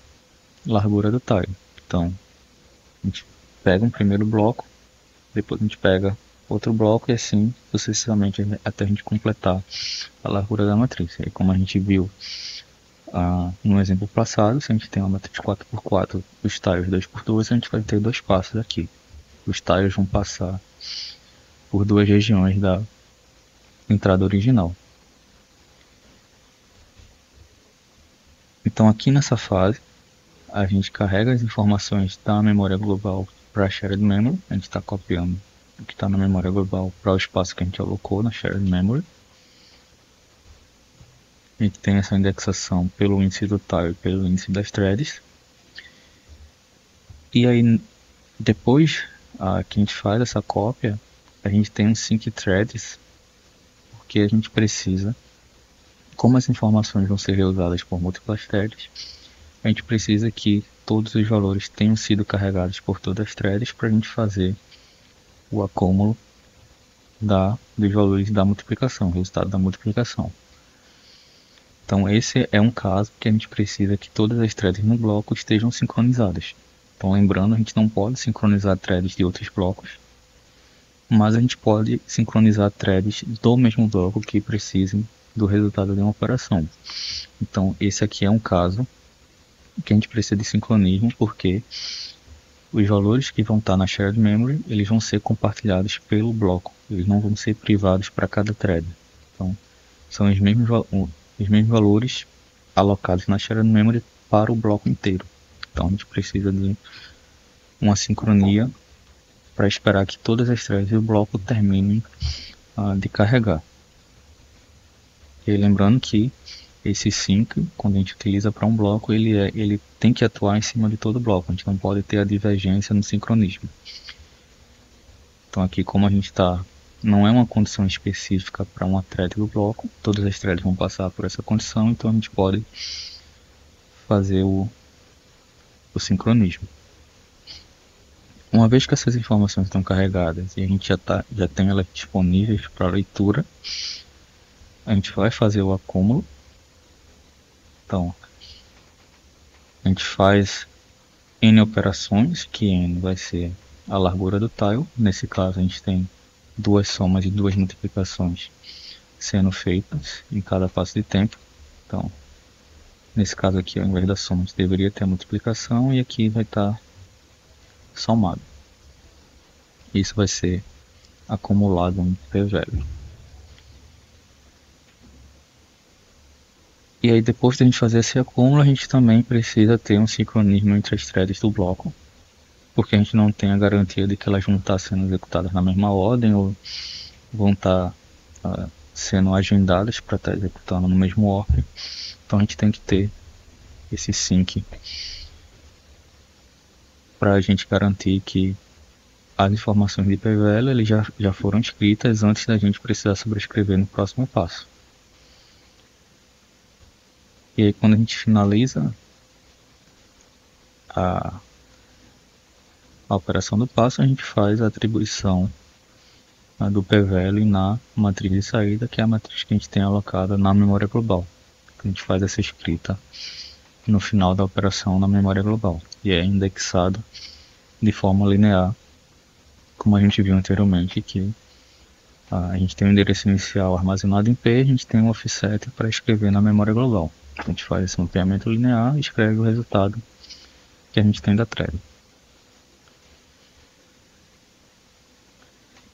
largura do tile. Então, a gente pega um primeiro bloco, depois a gente pega outro bloco e assim sucessivamente até a gente completar a largura da matriz. E como a gente viu no exemplo passado, se a gente tem uma matriz 4x4, os tiles 2x2, a gente vai ter dois passos aqui. Os tiles vão passar por duas regiões da entrada original. Então aqui nessa fase, a gente carrega as informações da memória global para a shared memory. A gente está copiando o que está na memória global para o espaço que a gente alocou na shared memory. A gente tem essa indexação pelo índice do tile e pelo índice das threads. E aí, depois que a gente faz essa cópia, a gente tem um sync threads, porque a gente precisa, como as informações vão ser reusadas por múltiplas threads, a gente precisa que todos os valores tenham sido carregados por todas as threads para a gente fazer o acúmulo dos valores da multiplicação, o resultado da multiplicação. Então esse é um caso que a gente precisa que todas as threads no bloco estejam sincronizadas. Então lembrando, a gente não pode sincronizar threads de outros blocos, mas a gente pode sincronizar threads do mesmo bloco que precisem do resultado de uma operação. Então esse aqui é um caso que a gente precisa de sincronismo, porque os valores que vão estar na shared memory, eles vão ser compartilhados pelo bloco, eles não vão ser privados para cada thread. Então são os mesmos valores alocados na shared memory para o bloco inteiro. Então a gente precisa de uma sincronia para esperar que todas as threads do bloco terminem de carregar. E aí, lembrando que esse sync, quando a gente utiliza para um bloco, ele tem que atuar em cima de todo o bloco. A gente não pode ter a divergência no sincronismo. Então aqui, como a gente não é uma condição específica para uma thread do bloco, todas as threads vão passar por essa condição, então a gente pode fazer o sincronismo. Uma vez que essas informações estão carregadas e a gente já tem elas disponíveis para leitura, a gente vai fazer o acúmulo. Então, a gente faz N operações, que N vai ser a largura do tile. Nesse caso, a gente tem duas somas e duas multiplicações sendo feitas em cada passo de tempo. Então, nesse caso aqui, ao invés da soma, a gente deveria ter a multiplicação e aqui vai estar somado. Isso vai ser acumulado em P velho. E aí, depois de a gente fazer esse acúmulo, a gente também precisa ter um sincronismo entre as threads do bloco, porque a gente não tem a garantia de que elas vão estar sendo executadas na mesma ordem ou vão estar sendo agendadas para estar executando no mesmo order. Então a gente tem que ter esse sync para a gente garantir que as informações de PVL eles já foram escritas antes da gente precisar sobrescrever no próximo passo. E aí, quando a gente finaliza a operação do passo, a gente faz a atribuição do PVL na matriz de saída, que é a matriz que a gente tem alocada na memória global. A gente faz essa escrita no final da operação na memória global e é indexado de forma linear, como a gente viu anteriormente, que a gente tem o endereço inicial armazenado em P, a gente tem um offset para escrever na memória global. A gente faz esse mapeamento linear e escreve o resultado que a gente tem da thread.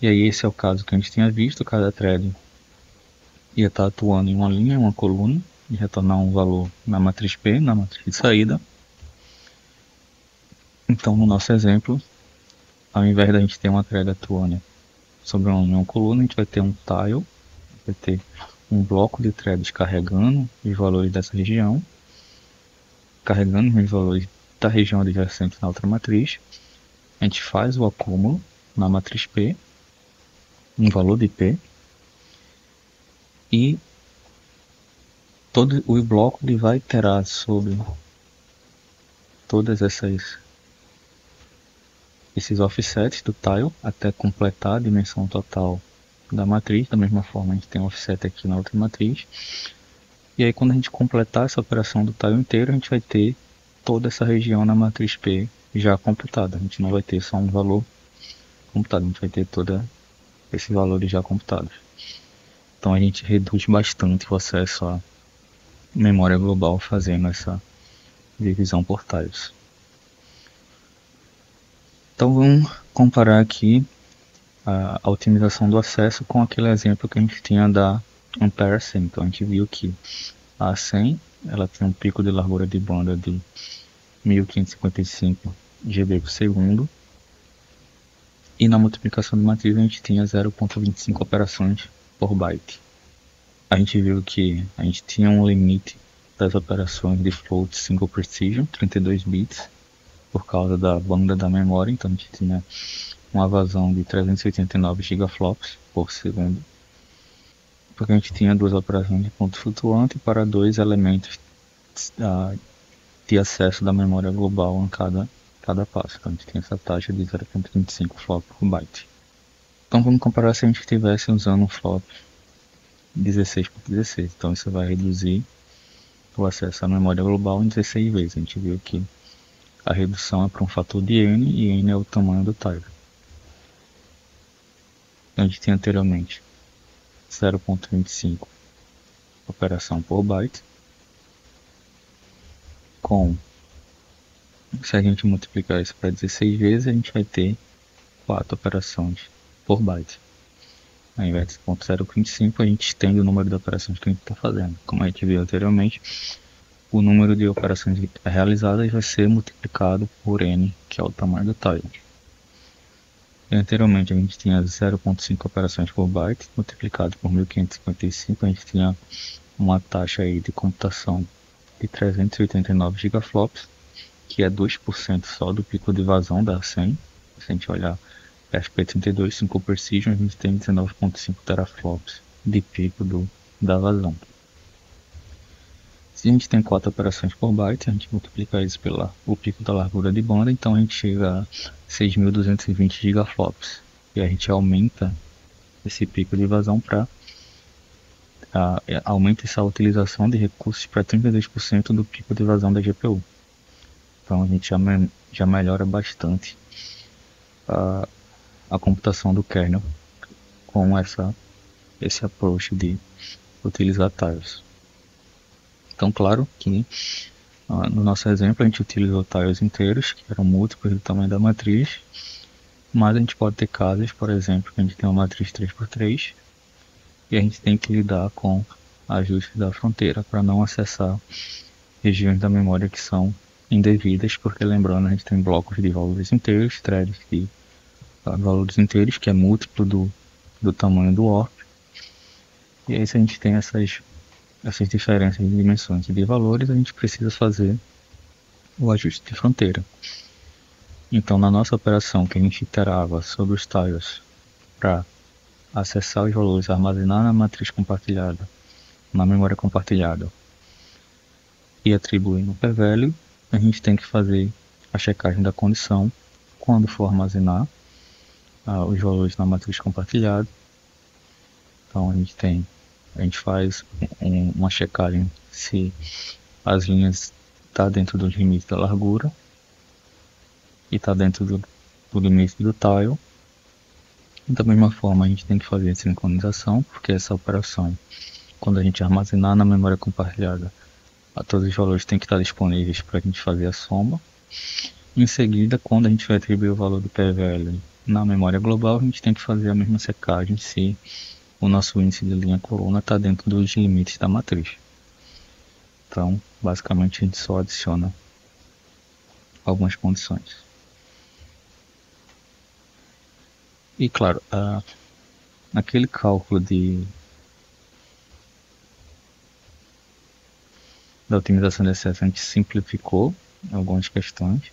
E aí esse é o caso que a gente tinha visto, cada thread ia estar atuando em uma linha, uma coluna, e retornar um valor na matriz P, na matriz de saída. Então no nosso exemplo, ao invés da gente ter uma thread atuando sobre uma coluna, a gente vai ter um tile, vai ter um bloco de threads carregando os valores dessa região, carregando os valores da região adjacente na outra matriz. A gente faz o acúmulo na matriz P, um valor de P, e todo o bloco ele vai iterar sobre todas essas esses offsets do tile até completar a dimensão total da matriz. Da mesma forma, a gente tem um offset aqui na outra matriz. E aí, quando a gente completar essa operação do tile inteiro, a gente vai ter toda essa região na matriz P já computada. A gente não vai ter só um valor computado, a gente vai ter todos esses valores já computados. Então a gente reduz bastante o acesso à memória global fazendo essa divisão por tiles. Então vamos comparar aqui a otimização do acesso com aquele exemplo que a gente tinha da Ampere 100. Então a gente viu que a 100 ela tem um pico de largura de banda de 1555 GB por segundo, e na multiplicação de matriz a gente tinha 0.25 operações por byte. A gente viu que a gente tinha um limite das operações de float single precision, 32 bits, por causa da banda da memória. Então a gente tinha uma vazão de 389 gigaflops por segundo, porque a gente tinha duas operações de ponto flutuante para dois elementos de acesso da memória global em cada passo. Então a gente tem essa taxa de 0.25 flop por byte. Então vamos comparar se a gente estivesse usando um flop 16 por 16. Então isso vai reduzir o acesso à memória global em 16 vezes. A gente viu que a redução é para um fator de n, e n é o tamanho do tile. A gente tinha anteriormente 0.25 operação por byte, se a gente multiplicar isso para 16 vezes, a gente vai ter 4 operações por byte. Ao invés de 0.025, a gente estende o número de operações que a gente está fazendo. Como a gente viu anteriormente, o número de operações realizadas vai ser multiplicado por n, que é o tamanho do tile. E anteriormente a gente tinha 0.5 operações por byte, multiplicado por 1555, a gente tinha uma taxa aí de computação de 389 gigaflops, que é 2% só do pico de vazão da 100. Se a gente olhar FP32 Single Precision, a gente tem 19.5 teraflops de pico da vazão. Se a gente tem 4 operações por byte, a gente multiplica isso pelo pico da largura de banda, então a gente chega a 6.220 gigaflops. E a gente aumenta esse pico de vazão para aumenta essa utilização de recursos para 32% do pico de vazão da GPU. Então a gente já melhora bastante a computação do kernel com esse approach de utilizar tiles. Então claro que no nosso exemplo a gente utilizou tiles inteiros, que eram múltiplos do tamanho da matriz, mas a gente pode ter casos, por exemplo, que a gente tem uma matriz 3x3 e a gente tem que lidar com ajustes da fronteira para não acessar regiões da memória que são indevidas, porque lembrando, a gente tem blocos de valores inteiros, threads de valores inteiros, que é múltiplo do tamanho do warp. E aí se a gente tem essas diferenças de dimensões e de valores, a gente precisa fazer o ajuste de fronteira. Então na nossa operação que a gente iterava sobre os tiles para acessar os valores, armazenar na matriz compartilhada, na memória compartilhada e atribuir no p-value, a gente tem que fazer a checagem da condição quando for armazenar os valores na matriz compartilhada. Então a gente faz uma checagem se as linhas estão dentro dos limites da largura e está dentro do limite do tile. Da mesma forma a gente tem que fazer a sincronização, porque essa operação, quando a gente armazenar na memória compartilhada, todos os valores têm que estar disponíveis para a gente fazer a soma. Em seguida, quando a gente vai atribuir o valor do p-value na memória global, a gente tem que fazer a mesma secagem se o nosso índice de linha coluna está dentro dos limites da matriz. Então, basicamente a gente só adiciona algumas condições. E claro, naquele cálculo da otimização de acesso, a gente simplificou algumas questões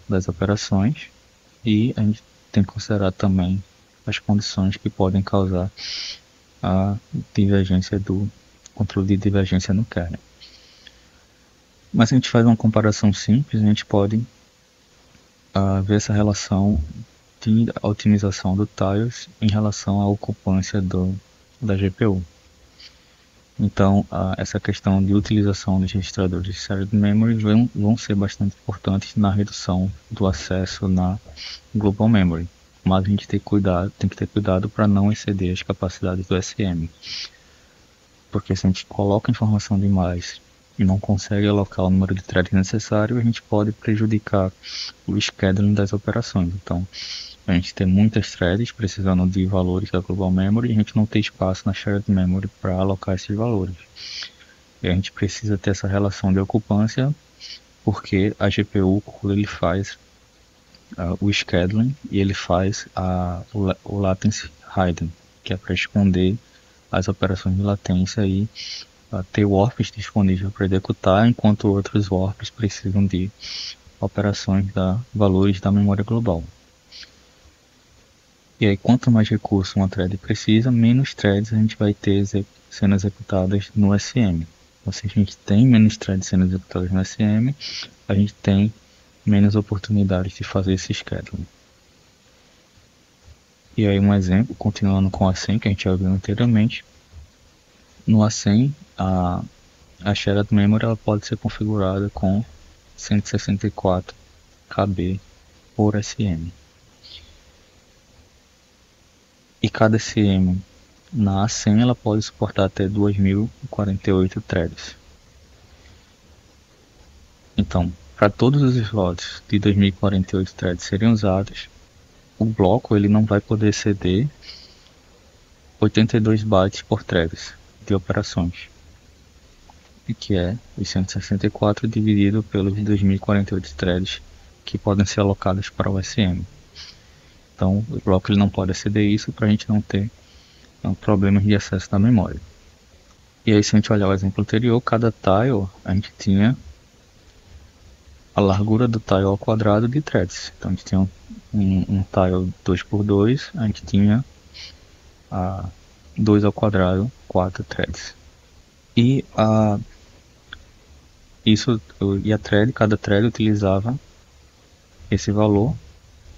das operações, e a gente tem que considerar também as condições que podem causar a divergência do controle de divergência no kernel. Mas se a gente faz uma comparação simples, a gente pode ver essa relação de otimização do TILES em relação à ocupância da GPU. Então, essa questão de utilização dos registradores de shared memory vão ser bastante importantes na redução do acesso na global memory. Mas a gente tem que ter cuidado para não exceder as capacidades do SM. Porque se a gente coloca informação demais e não consegue alocar o número de threads necessário, a gente pode prejudicar o scheduling das operações. Então, a gente tem muitas threads precisando de valores da global memory e a gente não tem espaço na shared memory para alocar esses valores. E a gente precisa ter essa relação de ocupância, porque a GPU, quando ele faz o scheduling, e ele faz o latency hidden, que é para esconder as operações de latência e ter warps disponível para executar, enquanto outros warps precisam de operações valores da memória global. E aí, quanto mais recurso uma thread precisa, menos threads a gente vai ter sendo executadas no SM. Então, se a gente tem menos threads sendo executadas no SM, a gente tem menos oportunidades de fazer esse scheduling. E aí, um exemplo, continuando com a 100 que a gente já viu anteriormente, no A100, a shared memory ela pode ser configurada com 164 KB por SM. E cada SM na A100 ela pode suportar até 2048 threads. Então, para todos os slots de 2048 threads serem usados, o bloco ele não vai poder exceder 82 bytes por threads de operações, que é os 164 dividido pelos 2048 threads que podem ser alocados para o SM. Então, o bloco ele não pode exceder isso para a gente não ter problemas de acesso da memória. E aí, se a gente olhar o exemplo anterior, cada tile a gente tinha a largura do tile ao quadrado de threads. Então, a gente tinha um tile 2x2, a gente tinha 2 ao quadrado, 4 threads. E cada thread utilizava esse valor,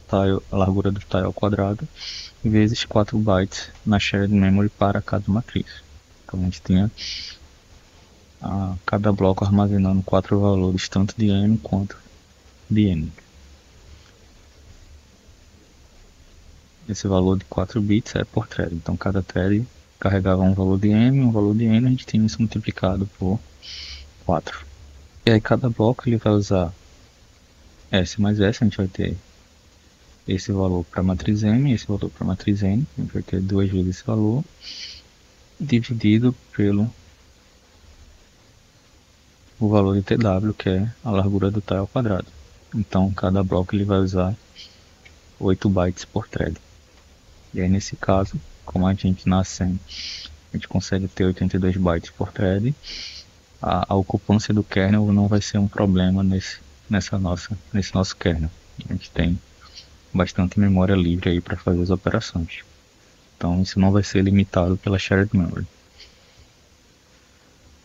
a largura do tile ao quadrado, vezes 4 bytes na shared memory para cada matriz. Então a gente tinha cada bloco armazenando 4 valores, tanto de M quanto de N. Esse valor de 4 bits é por thread, então cada thread carregava um valor de M, um valor de N, a gente tinha isso multiplicado por 4. E aí cada bloco ele vai usar S mais S, a gente vai ter esse valor para a matriz M, esse valor para a matriz N, a gente vai ter 2 vezes esse valor, dividido pelo o valor de TW, que é a largura do tile ao quadrado. Então cada bloco ele vai usar 8 bytes por thread. E aí nesse caso, como a gente na 100, a gente consegue ter 82 bytes por thread, a ocupância do kernel não vai ser um problema nesse nosso kernel. A gente tem bastante memória livre aí para fazer as operações. Então isso não vai ser limitado pela shared memory.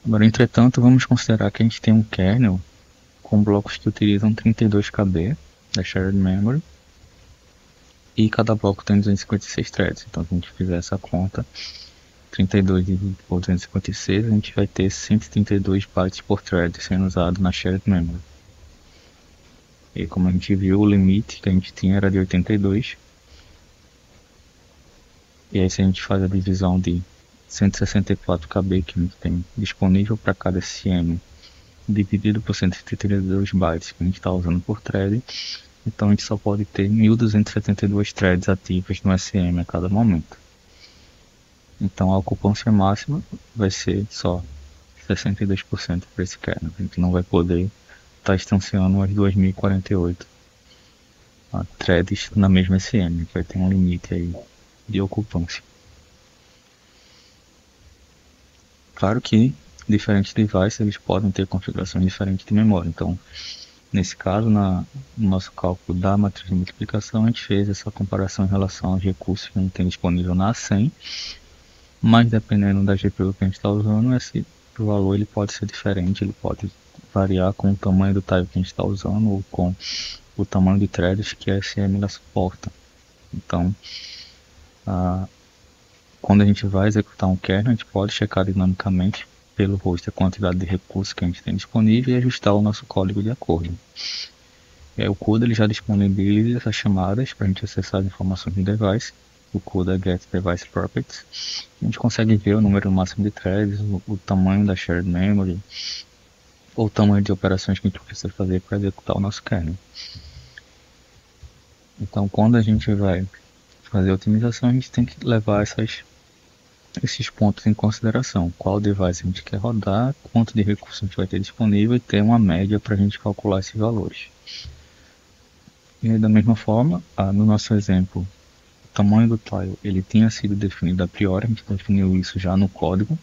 Agora, entretanto, vamos considerar que a gente tem um kernel com blocos que utilizam 32 KB da shared memory e cada bloco tem 256 threads. Então, se a gente fizer essa conta, 32 dividido por 256, a gente vai ter 132 bytes por thread sendo usado na shared memory. E como a gente viu, o limite que a gente tinha era de 82. E aí, se a gente faz a divisão de 164 KB que a gente tem disponível para cada SM, dividido por 132 bytes que a gente está usando por thread, então a gente só pode ter 1272 threads ativas no SM a cada momento. Então a ocupância máxima vai ser só 62% para esse kernel. A gente não vai poder estar instanciando as 2048 threads na mesma SM, vai ter um limite aí de ocupância. Claro que diferentes devices eles podem ter configurações diferentes de memória. Então, nesse caso, no nosso cálculo da matriz de multiplicação, a gente fez essa comparação em relação aos recursos que a gente tem disponível na A100, mas dependendo da GPU que a gente está usando, esse valor ele pode ser diferente, ele pode variar com o tamanho do tile que a gente está usando ou com o tamanho de threads que a SM suporta. Então, quando a gente vai executar um kernel, a gente pode checar dinamicamente pelo host a quantidade de recursos que a gente tem disponível e ajustar o nosso código de acordo. E aí, o CUDA ele já disponibiliza essas chamadas para a gente acessar as informações do device. O CUDA Get Device Properties. A gente consegue ver o número máximo de threads, o tamanho da shared memory, ou o tamanho de operações que a gente precisa fazer para executar o nosso kernel. Então, quando a gente vai fazer a otimização, a gente tem que levar esses pontos em consideração. Qual device a gente quer rodar, quanto de recursos a gente vai ter disponível e ter uma média para a gente calcular esses valores. E da mesma forma, no nosso exemplo, o tamanho do tile ele tinha sido definido a priori, a gente definiu isso já no código,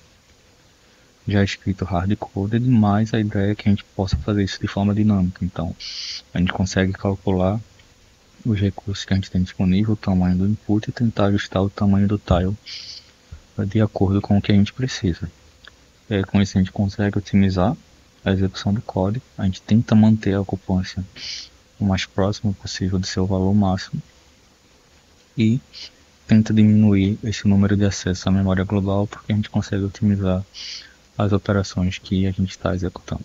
já escrito hard-coded, mas a ideia é que a gente possa fazer isso de forma dinâmica. Então, a gente consegue calcular os recursos que a gente tem disponível, o tamanho do input e tentar ajustar o tamanho do tile de acordo com o que a gente precisa. Com isso a gente consegue otimizar a execução do código, a gente tenta manter a ocupância o mais próximo possível do seu valor máximo e tenta diminuir esse número de acesso à memória global porque a gente consegue otimizar as operações que a gente está executando.